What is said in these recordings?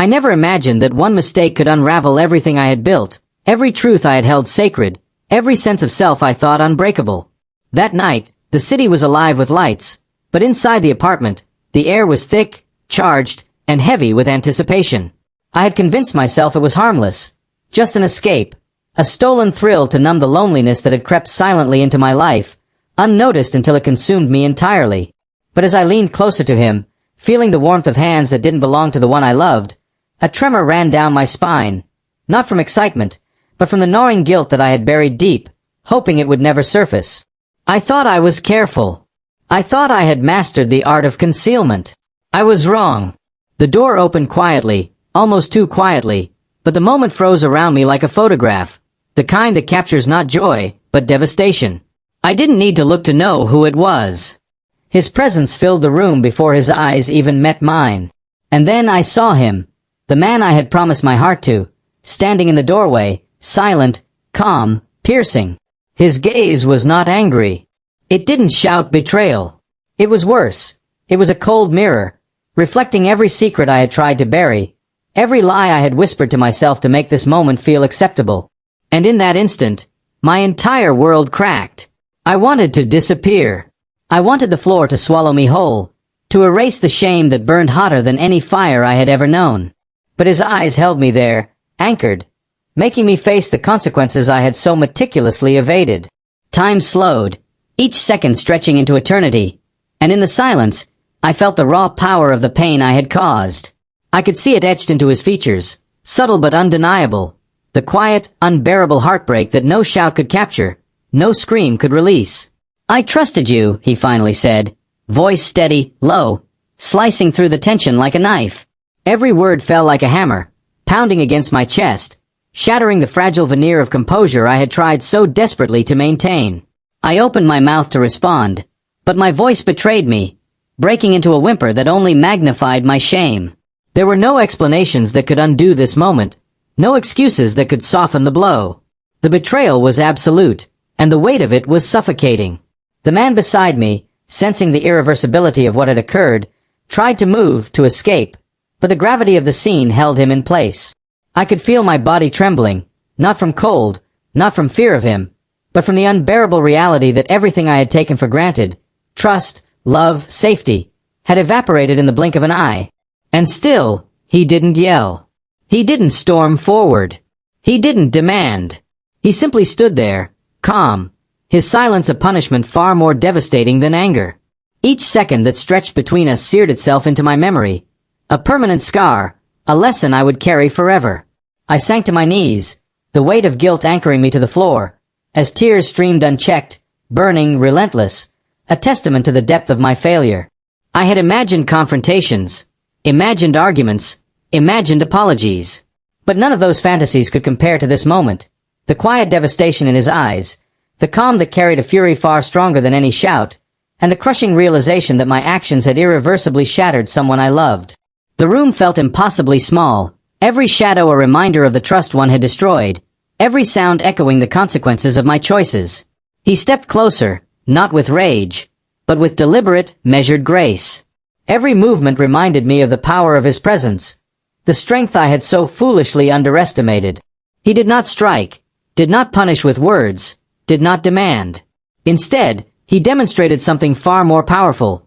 I never imagined that one mistake could unravel everything I had built, every truth I had held sacred, every sense of self I thought unbreakable. That night, the city was alive with lights, but inside the apartment, the air was thick, charged, and heavy with anticipation. I had convinced myself it was harmless, just an escape, a stolen thrill to numb the loneliness that had crept silently into my life, unnoticed until it consumed me entirely. But as I leaned closer to him, feeling the warmth of hands that didn't belong to the one I loved, a tremor ran down my spine, not from excitement, but from the gnawing guilt that I had buried deep, hoping it would never surface. I thought I was careful. I thought I had mastered the art of concealment. I was wrong. The door opened quietly, almost too quietly, but the moment froze around me like a photograph, the kind that captures not joy, but devastation. I didn't need to look to know who it was. His presence filled the room before his eyes even met mine. And then I saw him, the man I had promised my heart to, standing in the doorway, silent, calm, piercing. His gaze was not angry. It didn't shout betrayal. It was worse. It was a cold mirror, reflecting every secret I had tried to bury, every lie I had whispered to myself to make this moment feel acceptable. And in that instant, my entire world cracked. I wanted to disappear. I wanted the floor to swallow me whole, to erase the shame that burned hotter than any fire I had ever known. But his eyes held me there, anchored, making me face the consequences I had so meticulously evaded. Time slowed, each second stretching into eternity, and in the silence, I felt the raw power of the pain I had caused. I could see it etched into his features, subtle but undeniable, the quiet, unbearable heartbreak that no shout could capture, no scream could release. "I trusted you," he finally said, voice steady, low, slicing through the tension like a knife. Every word fell like a hammer, pounding against my chest, shattering the fragile veneer of composure I had tried so desperately to maintain. I opened my mouth to respond, but my voice betrayed me, breaking into a whimper that only magnified my shame. There were no explanations that could undo this moment, no excuses that could soften the blow. The betrayal was absolute, and the weight of it was suffocating. The man beside me, sensing the irreversibility of what had occurred, tried to move, to escape, but the gravity of the scene held him in place. I could feel my body trembling, not from cold, not from fear of him, but from the unbearable reality that everything I had taken for granted, trust, love, safety, had evaporated in the blink of an eye. And still, he didn't yell. He didn't storm forward. He didn't demand. He simply stood there, calm, his silence a punishment far more devastating than anger. Each second that stretched between us seared itself into my memory, a permanent scar, a lesson I would carry forever. I sank to my knees, the weight of guilt anchoring me to the floor, as tears streamed unchecked, burning, relentless, a testament to the depth of my failure. I had imagined confrontations, imagined arguments, imagined apologies. But none of those fantasies could compare to this moment. The quiet devastation in his eyes, the calm that carried a fury far stronger than any shout, and the crushing realization that my actions had irreversibly shattered someone I loved. The room felt impossibly small, every shadow a reminder of the trust one had destroyed, every sound echoing the consequences of my choices. He stepped closer, not with rage, but with deliberate, measured grace. Every movement reminded me of the power of his presence, the strength I had so foolishly underestimated. He did not strike, did not punish with words, did not demand. Instead, he demonstrated something far more powerful,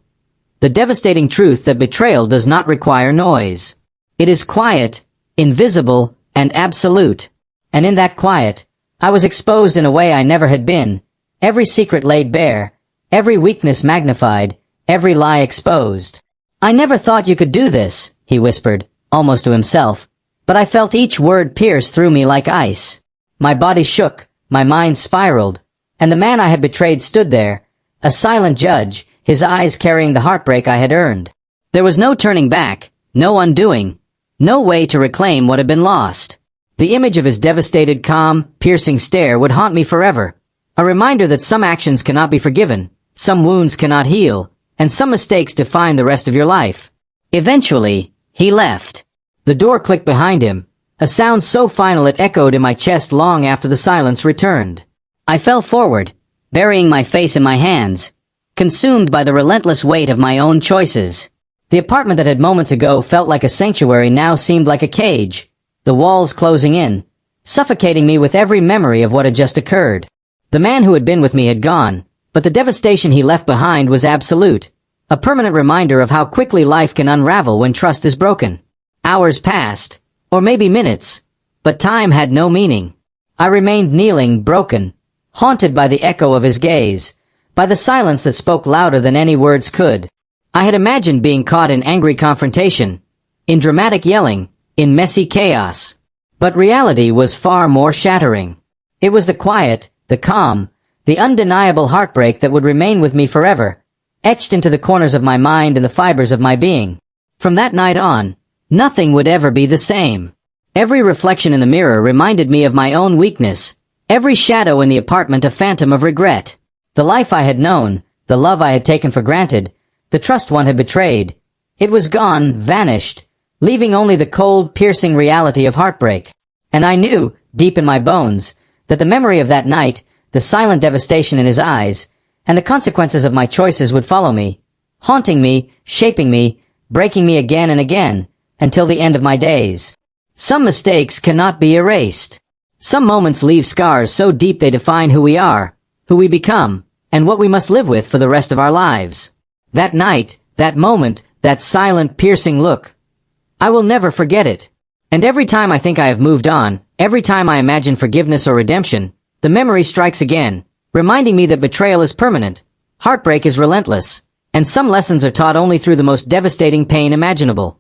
the devastating truth that betrayal does not require noise. It is quiet, invisible, and absolute. And in that quiet, I was exposed in a way I never had been, every secret laid bare, every weakness magnified, every lie exposed. "I never thought you could do this," he whispered, almost to himself, but I felt each word pierce through me like ice. My body shook, my mind spiraled, and the man I had betrayed stood there, a silent judge, his eyes carrying the heartbreak I had earned. There was no turning back, no undoing, no way to reclaim what had been lost. The image of his devastated, calm, piercing stare would haunt me forever, a reminder that some actions cannot be forgiven, some wounds cannot heal, and some mistakes define the rest of your life. Eventually, he left. The door clicked behind him, a sound so final it echoed in my chest long after the silence returned. I fell forward, burying my face in my hands, consumed by the relentless weight of my own choices. The apartment that had moments ago felt like a sanctuary now seemed like a cage, the walls closing in, suffocating me with every memory of what had just occurred. The man who had been with me had gone, but the devastation he left behind was absolute, a permanent reminder of how quickly life can unravel when trust is broken. Hours passed, or maybe minutes, but time had no meaning. I remained kneeling, broken, haunted by the echo of his gaze, by the silence that spoke louder than any words could. I had imagined being caught in angry confrontation, in dramatic yelling, in messy chaos. But reality was far more shattering. It was the quiet, the calm, the undeniable heartbreak that would remain with me forever, etched into the corners of my mind and the fibers of my being. From that night on, nothing would ever be the same. Every reflection in the mirror reminded me of my own weakness, every shadow in the apartment a phantom of regret. The life I had known, the love I had taken for granted, the trust one had betrayed. It was gone, vanished, leaving only the cold, piercing reality of heartbreak. And I knew, deep in my bones, that the memory of that night, the silent devastation in his eyes, and the consequences of my choices would follow me, haunting me, shaping me, breaking me again and again, until the end of my days. Some mistakes cannot be erased. Some moments leave scars so deep they define who we are, who we become, and what we must live with for the rest of our lives. That night, that moment, that silent, piercing look. I will never forget it. And every time I think I have moved on, every time I imagine forgiveness or redemption, the memory strikes again, reminding me that betrayal is permanent, heartbreak is relentless, and some lessons are taught only through the most devastating pain imaginable.